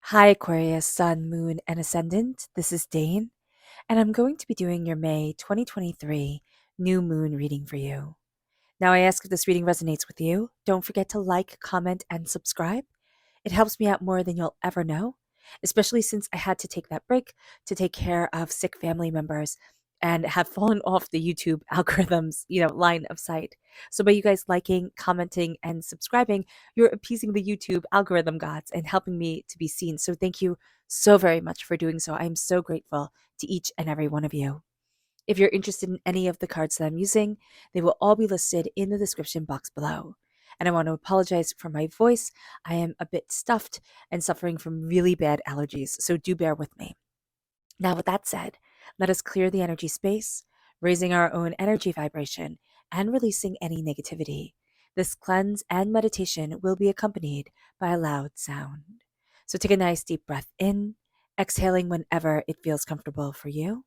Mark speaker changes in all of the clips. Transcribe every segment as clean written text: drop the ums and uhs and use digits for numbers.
Speaker 1: Hi, Aquarius, Sun, Moon, and Ascendant. This is Dane, and I'm going to be doing your May 2023 new moon reading for you. Now, I ask if this reading resonates with you. Don't forget to like, comment, and subscribe. It helps me out more than you'll ever know, especially since I had to take that break to take care of sick family members and have fallen off the YouTube algorithms, line of sight. So by you guys liking, commenting, and subscribing, you're appeasing the YouTube algorithm gods and helping me to be seen. So thank you so very much for doing so. I'm so grateful to each and every one of you. If you're interested in any of the cards that I'm using, they will all be listed in the description box below. And I want to apologize for my voice. I am a bit stuffed and suffering from really bad allergies, so do bear with me. Now, with that said, let us clear the energy space, raising our own energy vibration and releasing any negativity. This cleanse and meditation will be accompanied by a loud sound. So take a nice deep breath in, exhaling whenever it feels comfortable for you.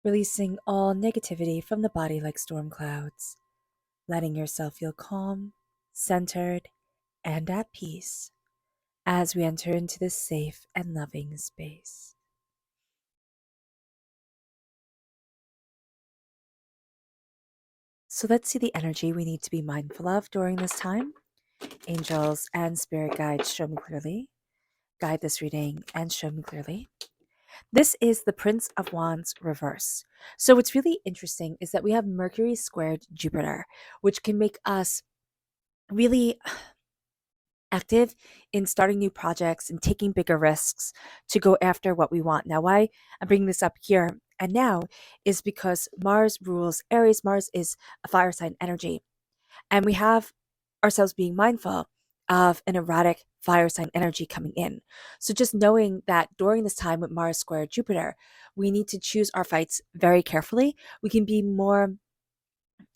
Speaker 1: Releasing all negativity from the body like storm clouds, letting yourself feel calm, centered, and at peace as we enter into this safe and loving space. So let's see the energy we need to be mindful of during this time. Angels and spirit guides show me clearly. Guide this reading and show me clearly. This is the Prince of Wands reverse. So what's really interesting is that we have Mercury squared Jupiter, which can make us really active in starting new projects and taking bigger risks to go after what we want. Now, why I'm bringing this up here and now is because Mars rules Aries. Mars is a fire sign energy, and we have ourselves being mindful of an erratic fire sign energy coming in. So just knowing that during this time with Mars square Jupiter, we need to choose our fights very carefully. We can be more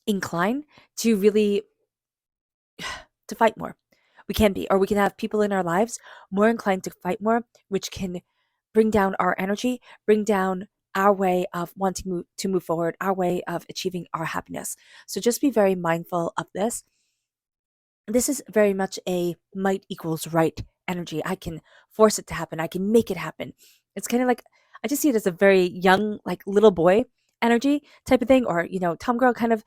Speaker 1: inclined to really to fight more. We can be, or we can have people in our lives more inclined to fight more, which can bring down our energy, bring down our way of wanting to move forward, our way of achieving our happiness. So just be very mindful of this. This is very much a might equals right energy. I can force it to happen. I can make it happen. It's kind of like I just see it as a very young, like little boy energy type of thing, or tomgirl kind of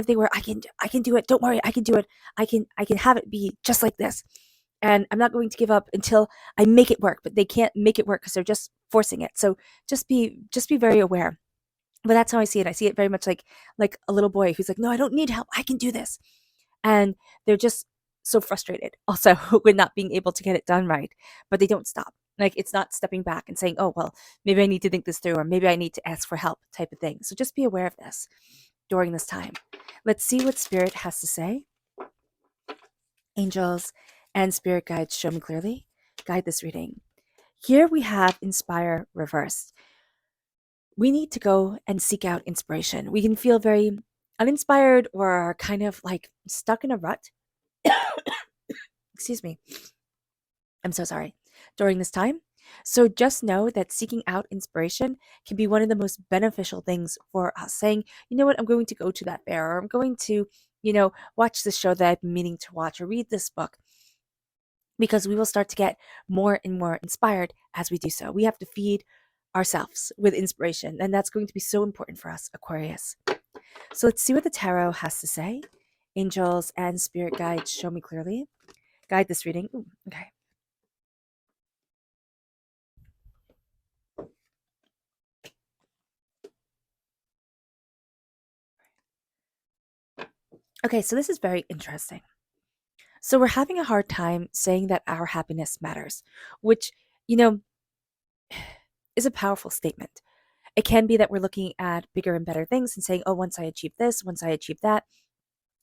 Speaker 1: thing where I can do it. Don't worry, I can do it. I can have it be just like this, and I'm not going to give up until I make it work. But they can't make it work because they're just forcing it. So just be very aware. But that's how I see it. I see it very much like a little boy who's like, no, I don't need help. I can do this, and they're just so frustrated also with not being able to get it done right, but they don't stop. Like, it's not stepping back and saying, oh well, maybe I need to think this through, or maybe I need to ask for help type of thing. So just be aware of this during this time. Let's see what spirit has to say. Angels and spirit guides show me clearly. Guide this reading. Here we have inspire reversed. We need to go and seek out inspiration. We can feel very uninspired or kind of like stuck in a rut. Excuse me. I'm so sorry. During this time. So just know that seeking out inspiration can be one of the most beneficial things for us. Saying, you know what, I'm going to go to that fair, or I'm going to, watch this show that I've been meaning to watch, or read this book, because we will start to get more and more inspired as we do so. We have to feed ourselves with inspiration, and that's going to be so important for us, Aquarius. So let's see what the tarot has to say. Angels and spirit guides show me clearly. Guide this reading. Ooh, okay. Okay, so this is very interesting. So we're having a hard time saying that our happiness matters, which, you know, is a powerful statement. It can be that we're looking at bigger and better things and saying, oh, once I achieve this, once I achieve that,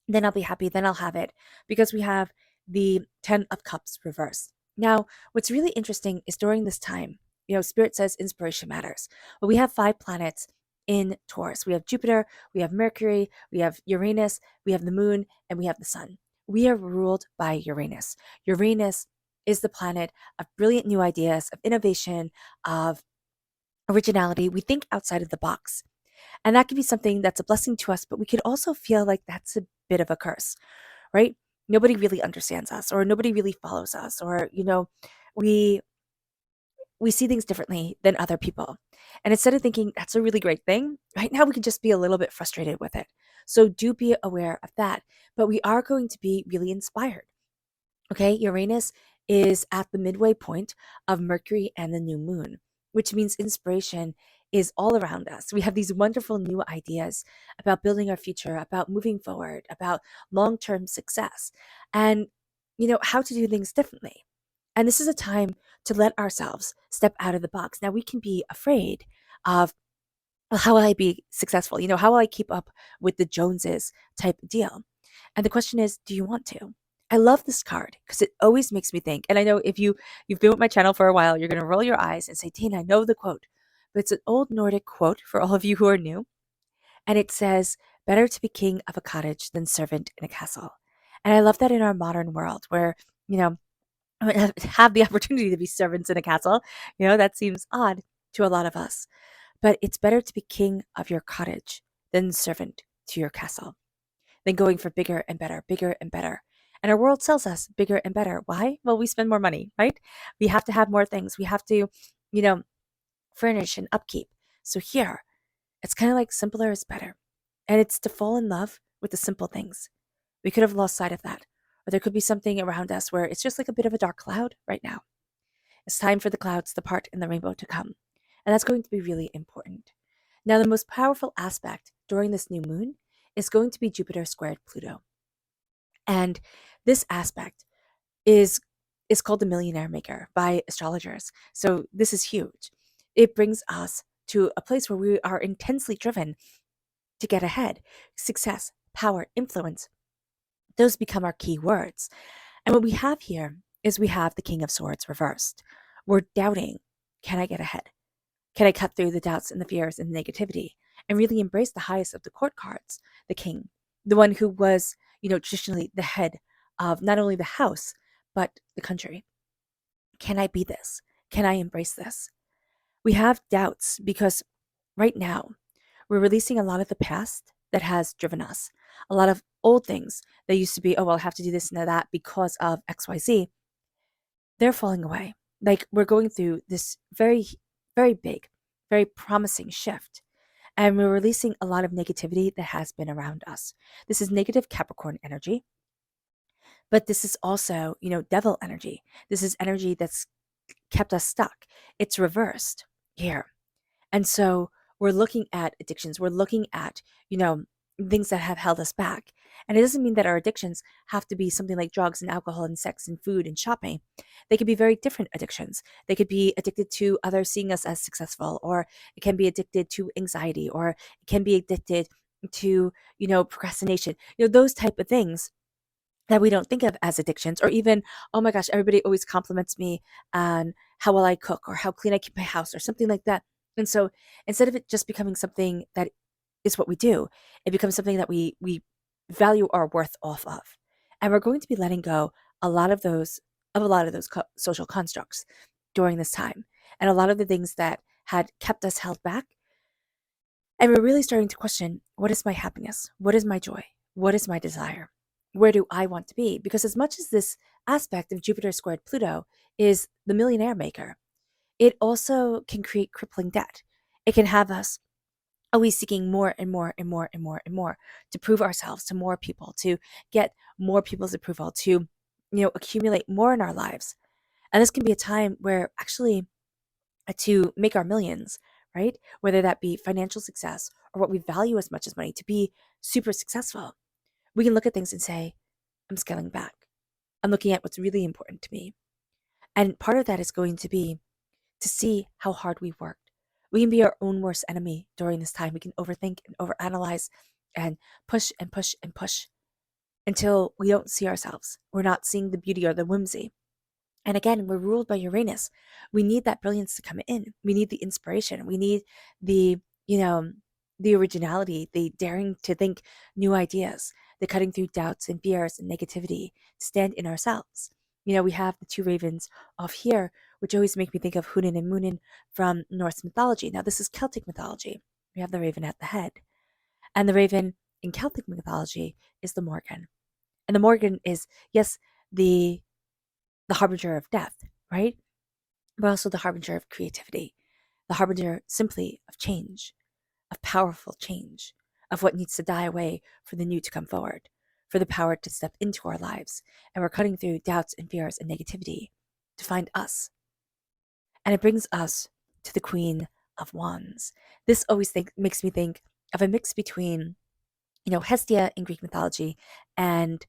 Speaker 1: then I'll be happy, then I'll have it, because we have the 10 of Cups reversed. Now, what's really interesting is during this time, Spirit says inspiration matters. Well, we have 5 planets in Taurus. We have Jupiter, we have Mercury, we have Uranus, we have the moon, and we have the sun. We are ruled by Uranus. Uranus is the planet of brilliant new ideas, of innovation, of originality. We think outside of the box. And that could be something that's a blessing to us, but we could also feel like that's a bit of a curse, right? Nobody really understands us, or nobody really follows us, or, we we see things differently than other people. And instead of thinking that's a really great thing, right now we can just be a little bit frustrated with it. So do be aware of that. But we are going to be really inspired. Okay, Uranus is at the midway point of Mercury and the new moon, which means inspiration is all around us. We have these wonderful new ideas about building our future, about moving forward, about long term success, and how to do things differently. And this is a time to let ourselves step out of the box. Now, we can be afraid of, well, how will I be successful? How will I keep up with the Joneses type deal? And the question is, do you want to? I love this card because it always makes me think. And I know if you've been with my channel for a while, you're going to roll your eyes and say, Dana, I know the quote. But it's an old Nordic quote for all of you who are new. And it says, better to be king of a cottage than servant in a castle. And I love that in our modern world where, have the opportunity to be servants in a castle. That seems odd to a lot of us. But it's better to be king of your cottage than servant to your castle, than going for bigger and better, bigger and better. And our world sells us bigger and better. Why? Well, we spend more money, right? We have to have more things. We have to, furnish and upkeep. So here, it's kind of like simpler is better. And it's to fall in love with the simple things. We could have lost sight of that. Or there could be something around us where it's just like a bit of a dark cloud right now. It's time for the clouds to part and the rainbow to come. And that's going to be really important. Now, the most powerful aspect during this new moon is going to be Jupiter squared Pluto. And this aspect is called the Millionaire Maker by astrologers. So this is huge. It brings us to a place where we are intensely driven to get ahead. Success, power, influence, those become our key words. And what we have here is we have the King of Swords reversed. We're doubting, can I get ahead? Can I cut through the doubts and the fears and the negativity and really embrace the highest of the court cards, the king, the one who was, traditionally the head of not only the house, but the country? Can I be this? Can I embrace this? We have doubts because right now we're releasing a lot of the past that has driven us, a lot of old things that used to be, oh, well, I have to do this and that because of XYZ. They're falling away. Like we're going through this very, very big, very promising shift. And we're releasing a lot of negativity that has been around us. This is negative Capricorn energy, but this is also, devil energy. This is energy that's kept us stuck. It's reversed here. And so we're looking at addictions. We're looking at, things that have held us back. And it doesn't mean that our addictions have to be something like drugs and alcohol and sex and food and shopping. They could be very different addictions. They could be addicted to others seeing us as successful, or it can be addicted to anxiety, or it can be addicted to, procrastination, those type of things that we don't think of as addictions. Or even, oh my gosh, everybody always compliments me on how well I cook or how clean I keep my house or something like that. And so instead of it just becoming something that is what we do, it becomes something that we value our worth off of. And we're going to be letting go a lot of those social constructs during this time, and a lot of the things that had kept us held back. And we're really starting to question, what is my happiness? What is my joy? What is my desire? Where do I want to be? Because as much as this aspect of Jupiter squared Pluto is the millionaire maker, it also can create crippling debt. It can have us always seeking more and more and more and more and more to prove ourselves to more people, to get more people's approval, to accumulate more in our lives. And this can be a time where actually to make our millions, right? Whether that be financial success or what we value as much as money, to be super successful, we can look at things and say, I'm scaling back. I'm looking at what's really important to me. And part of that is going to be to see how hard we've worked. We can be our own worst enemy during this time. We can overthink and overanalyze and push and push and push until we don't see ourselves. We're not seeing the beauty or the whimsy. And again, we're ruled by Uranus. We need that brilliance to come in. We need the inspiration. We need the, you know, the originality, the daring to think new ideas, the cutting through doubts and fears and negativity to stand in ourselves. We have the two ravens off here, which always make me think of Hunin and Munin from Norse mythology. Now, this is Celtic mythology. We have the raven at the head. And the raven in Celtic mythology is the Morgan. And the Morgan is, yes, the harbinger of death, right? But also the harbinger of creativity, the harbinger simply of change, of powerful change, of what needs to die away for the new to come forward, for the power to step into our lives. And we're cutting through doubts and fears and negativity to find us. And it brings us to the Queen of Wands. This always makes me think of a mix between, Hestia in Greek mythology and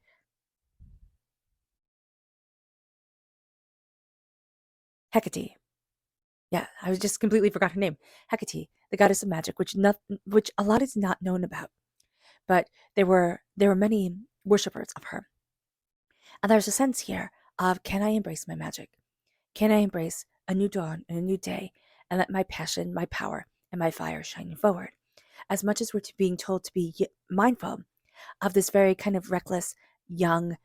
Speaker 1: Hecate. Yeah, I was just completely forgot her name. Hecate, the goddess of magic, which a lot is not known about. But there were many worshippers of her. And there's a sense here of, can I embrace my magic? Can I embrace a new dawn and a new day and let my passion, my power, and my fire shine forward? As much as we're being told to be mindful of this very kind of reckless, young,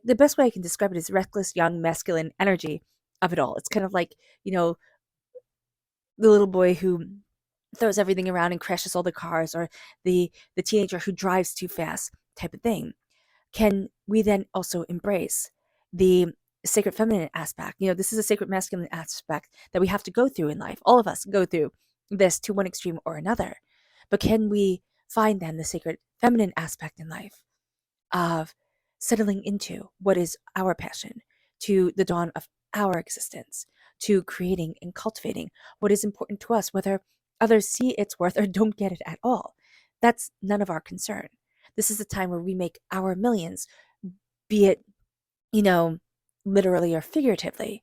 Speaker 1: the best way I can describe it is reckless, young, masculine energy of it all. It's kind of like, the little boy who throws everything around and crashes all the cars, or the teenager who drives too fast type of thing. Can we then also embrace the sacred feminine aspect? This is a sacred masculine aspect that we have to go through in life. All of us go through this to one extreme or another. But can we find then the sacred feminine aspect in life of settling into what is our passion, to the dawn of our existence, to creating and cultivating what is important to us, whether others see its worth or don't get it at all? That's none of our concern. This is a time where we make our millions, be it, you know, literally or figuratively,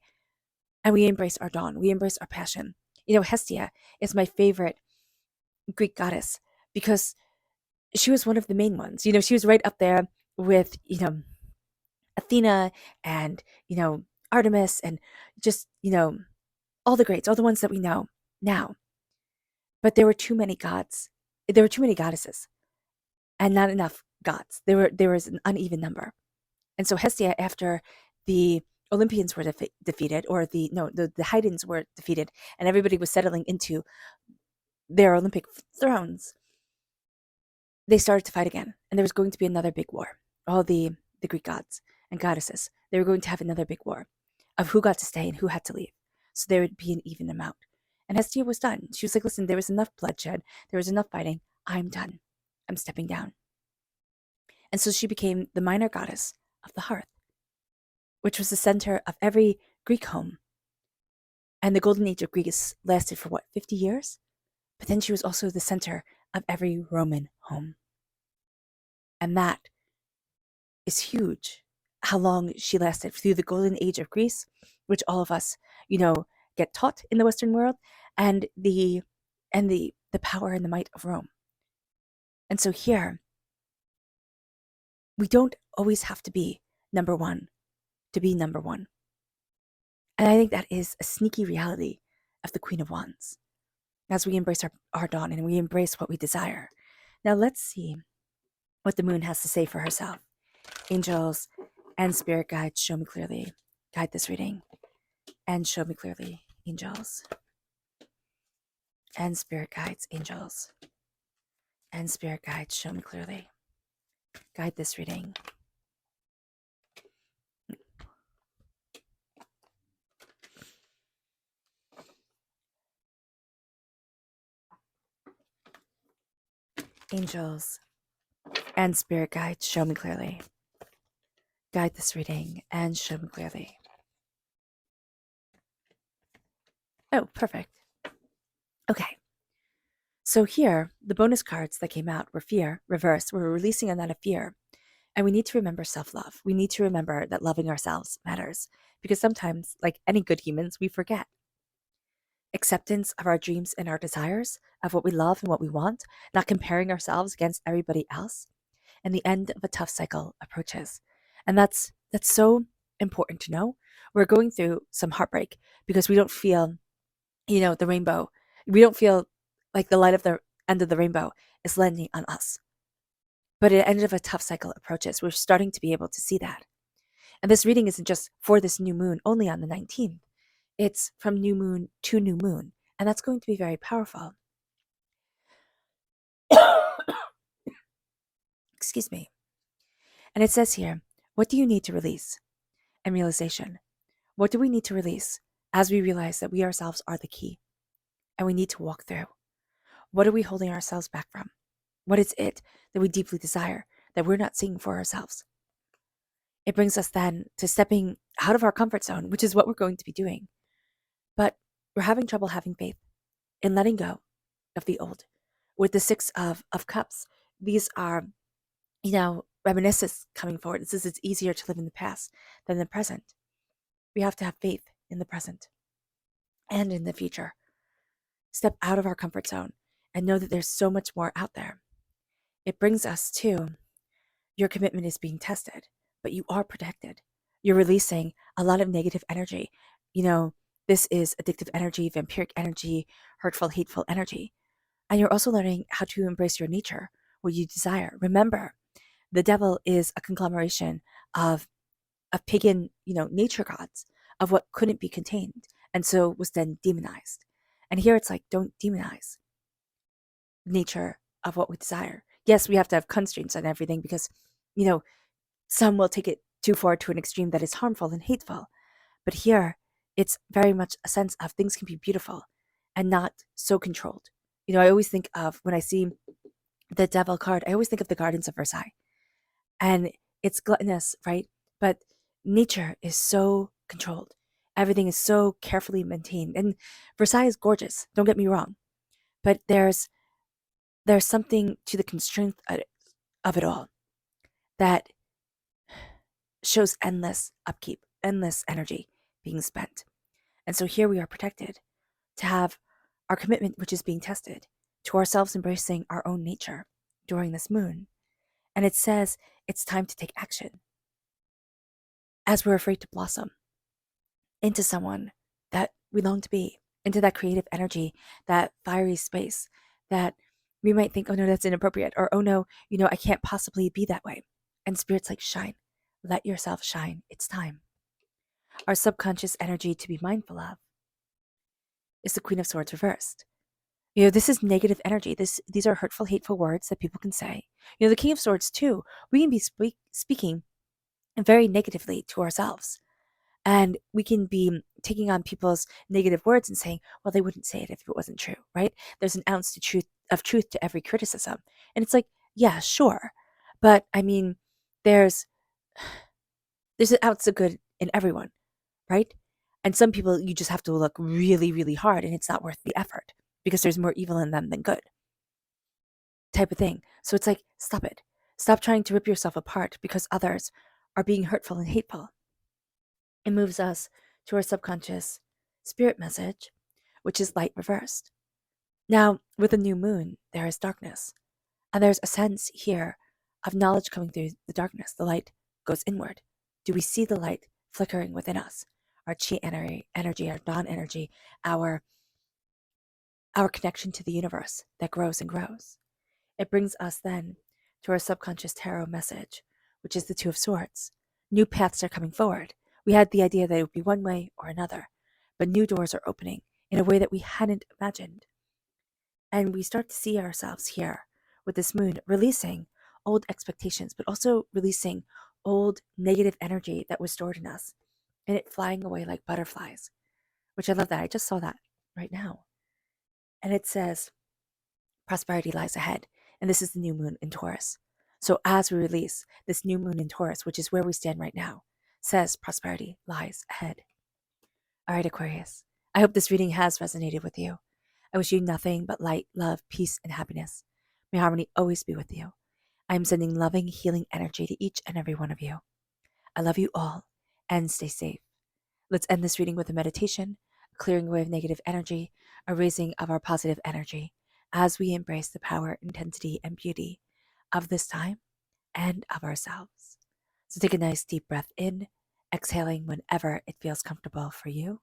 Speaker 1: and we embrace our dawn, we embrace our passion. Hestia is my favorite Greek goddess because she was one of the main ones. She was right up there with, Athena and, Artemis and just, all the greats, all the ones that we know now. But there were too many gods. There were too many goddesses and not enough gods. There was an uneven number. And so Hestia, after the Olympians were defeated, or the Titans were defeated, and everybody was settling into their Olympic thrones, they started to fight again. And there was going to be another big war. All the Greek gods and goddesses, they were going to have another big war of who got to stay and who had to leave. So there would be an even amount. And Hestia was done. She was like, listen, there was enough bloodshed. There was enough fighting. I'm done. I'm stepping down. And so she became the minor goddess of the hearth, which was the center of every Greek home. And the golden age of Greece lasted for 50 years? But then she was also the center of every Roman home. And that is huge, how long she lasted through the golden age of Greece, which all of us, get taught in the Western world, and the power and the might of Rome. And so here, we don't always have to be number one to be number one. And I think that is a sneaky reality of the Queen of Wands as we embrace our dawn and we embrace what we desire. Now let's see what the moon has to say for herself. Angels and spirit guides, show me clearly. Guide this reading and show me clearly, angels. And spirit guides, angels. And spirit guides, show me clearly. Guide this reading. Angels and spirit guides, show me clearly. Guide this reading and show me clearly. Oh, perfect. Okay. So here, the bonus cards that came out were fear, reverse. We're releasing a lot of fear. And we need to remember self-love. We need to remember that loving ourselves matters. Because sometimes, like any good humans, we forget. acceptance of our dreams and our desires, of what we love and what we want, not comparing ourselves against everybody else, and the end of a tough cycle approaches. And that's so important to know. We're going through some heartbreak because we don't feel, the rainbow. We don't feel like the light of the end of the rainbow is landing on us. But at the end of a tough cycle approaches, we're starting to be able to see that. And this reading isn't just for this new moon only on the 19th. It's from new moon to new moon. And that's going to be very powerful. Excuse me. And it says here, what do you need to release? And realization. What do we need to release as we realize that we ourselves are the key and we need to walk through? What are we holding ourselves back from? What is it that we deeply desire that we're not seeing for ourselves? It brings us then to stepping out of our comfort zone, which is what we're going to be doing. But we're having trouble having faith in letting go of the old. With the Six of Cups, these are, reminiscences coming forward. It says it's easier to live in the past than the present. We have to have faith in the present and in the future. Step out of our comfort zone and know that there's so much more out there. It brings us to your commitment is being tested, but you are protected. You're releasing a lot of negative energy. This is addictive energy, vampiric energy, hurtful, hateful energy. And you're also learning how to embrace your nature, what you desire. Remember, the devil is a conglomeration of pagan, nature gods, of what couldn't be contained, and so was then demonized. And here it's like, don't demonize nature of what we desire. Yes, we have to have constraints on everything because, some will take it too far to an extreme that is harmful and hateful. But here, it's very much a sense of things can be beautiful and not so controlled. I always think of, when I see the devil card, I always think of the gardens of Versailles. And it's gluttonous, right? But nature is so controlled. Everything is so carefully maintained. And Versailles is gorgeous, don't get me wrong. But there's something to the constraint of it all that shows endless upkeep, endless energy being spent. And so here we are protected to have our commitment, which is being tested, to ourselves embracing our own nature during this moon. And it says it's time to take action as we're afraid to blossom into someone that we long to be, into that creative energy, that fiery space that we might think, oh no, that's inappropriate, or oh no, I can't possibly be that way. And Spirit's like, shine, let yourself shine. It's time. Our subconscious energy to be mindful of is the Queen of Swords reversed. This is negative energy. These are hurtful, hateful words that people can say. The King of Swords too, we can be speaking very negatively to ourselves. And we can be taking on people's negative words and saying, well, they wouldn't say it if it wasn't true, right? There's an ounce of truth to every criticism. And it's like, yeah, sure. But I mean, there's an ounce of good in everyone, right? And some people, you just have to look really, really hard and it's not worth the effort because there's more evil in them than good, type of thing. So it's like, stop it. Stop trying to rip yourself apart because others are being hurtful and hateful. It moves us to our subconscious spirit message, which is light reversed. Now, with a new moon, there is darkness. And there's a sense here of knowledge coming through the darkness. The light goes inward. Do we see the light flickering within us? Our chi energy, our dawn energy, our connection to the universe that grows and grows. It brings us then to our subconscious tarot message, which is the Two of Swords. New paths are coming forward. We had the idea that it would be one way or another, but new doors are opening in a way that we hadn't imagined. And we start to see ourselves here with this moon releasing old expectations, but also releasing old negative energy that was stored in us and it flying away like butterflies, which I love that. I just saw that right now. And it says, prosperity lies ahead. And this is the new moon in Taurus. So as we release this new moon in Taurus, which is where we stand right now, says prosperity lies ahead. All right, Aquarius. I hope this reading has resonated with you. I wish you nothing but light, love, peace, and happiness. May harmony always be with you. I am sending loving, healing energy to each and every one of you. I love you all and stay safe. Let's end this reading with a meditation, a clearing away of negative energy, a raising of our positive energy as we embrace the power, intensity, and beauty of this time and of ourselves. So take a nice deep breath in, exhaling whenever it feels comfortable for you.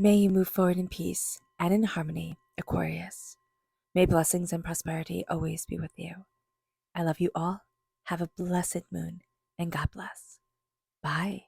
Speaker 1: May you move forward in peace and in harmony, Aquarius. May blessings and prosperity always be with you. I love you all. Have a blessed moon and God bless. Bye.